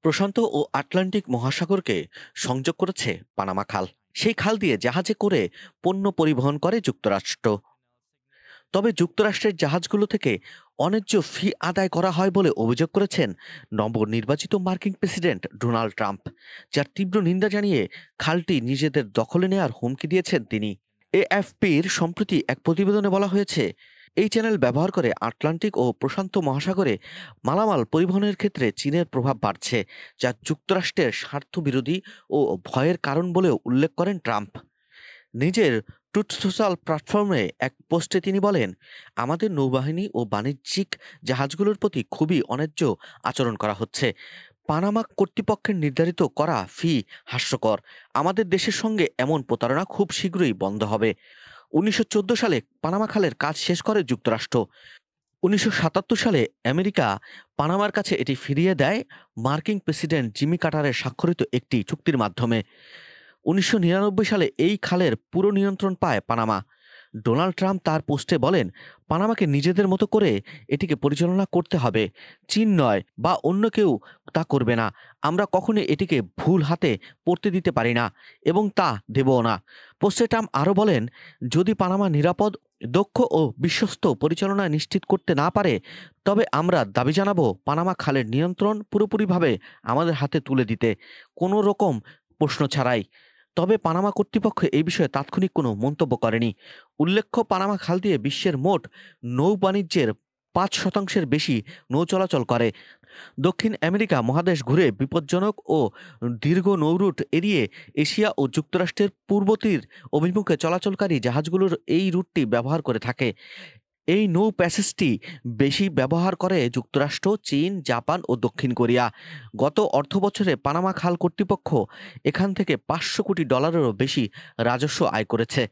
প্রশান্ত ও Atlantic মহাসাগরকে সংযোগ করেছে Panama খাল। সেই খাল দিয়ে জাহাজে করে পণ্য পরিবহন করে যুক্তরাষ্ট্র। তবে যুক্তরাষ্ট্রের জাহাজগুলো থেকে অন্যায্য ফি আদায় করা হয় বলে অভিযোগ করেছেন নবনির্বাচিত মার্কিন প্রেসিডেন্ট ডোনাল্ড ট্রাম্প, যার তীব্র নিন্দা জানিয়ে খালটি নিজেদের দখলে নেয়ার হুমকি দিয়েছেন তিনি। এএফপির সম্প্রতি এক প্রতিবেদনে বলা হয়েছে, এই চ্যানেল ব্যবহার করে আটলান্টিক ও প্রশান্ত মহাসাগরে মালামাল পরিবহনের ক্ষেত্রে চীনের প্রভাব বাড়ছে, যা যুক্তরাষ্ট্রের স্বার্থবিরোধী ও ভয়ের কারণ বলেও উল্লেখ করেন ট্রাম্প। নিজের ট্রুথ সোশ্যাল প্ল্যাটফর্মে এক পোস্টে তিনি বলেন, আমাদের নৌবাহিনী ও বাণিজ্যিক জাহাজগুলোর প্রতি খুবই অন্যায্য আচরণ করা হচ্ছে। পানামা কর্তৃপক্ষের নির্ধারিত করা ফি হাস্যকর। আমাদের দেশের সঙ্গে এমন প্রতারণা খুব শীঘ্রই বন্ধ হবে। ১৯১৪ সালে পানামা খালের কাজ শেষ করে যুক্তরাষ্ট্র। ১৯৭৭ সালে আমেরিকা পানামার কাছে এটি ফিরিয়ে দেয় মার্কিন প্রেসিডেন্ট জিমি কার্টারের স্বাক্ষরিত একটি চুক্তির মাধ্যমে। ১৯৯৯ সালে এই খালের পুরো নিয়ন্ত্রণ পায় পানামা। ডোনাল্ড ট্রাম্প তার পোস্টে বলেন, পানামাকে নিজেদের মতো করে এটিকে পরিচালনা করতে হবে। চীন নয় বা অন্য কেউ তা করবে না। আমরা কখনোই এটিকে ভুল হাতে পড়তে দিতে পারি না এবং তা দেবও না। পোস্টে ট্রাম্প আরও বলেন, যদি পানামা নিরাপদ, দক্ষ ও বিশ্বস্ত পরিচালনা নিশ্চিত করতে না পারে, তবে আমরা দাবি জানাবো পানামা খালের নিয়ন্ত্রণ পুরোপুরিভাবে আমাদের হাতে তুলে দিতে, কোনো রকম প্রশ্ন ছাড়াই। তবে পানামা কর্তৃপক্ষ এই বিষয়ে তাৎক্ষণিক কোনো মন্তব্য করেনি। উল্লেখ্য, পানামা খাল দিয়ে বিশ্বের মোট নৌ বাণিজ্যের ৫% বেশি নৌ চলাচল করে। দক্ষিণ আমেরিকা মহাদেশ ঘুরে বিপজ্জনক ও দীর্ঘ নৌরুট এড়িয়ে এশিয়া ও যুক্তরাষ্ট্রের পূর্ব তীর অভিমুখে চলাচলকারী জাহাজগুলোর এই রুটটি ব্যবহার করে থাকে। এই নৌ প্যাসেজটি বেশি ব্যবহার করে যুক্তরাষ্ট্র, চীন, জাপান ও দক্ষিণ কোরিয়া। গত অর্থবছরে পানামা খাল কর্তৃপক্ষ এখান থেকে $৫০০ কোটি বেশি রাজস্ব আয় করেছে।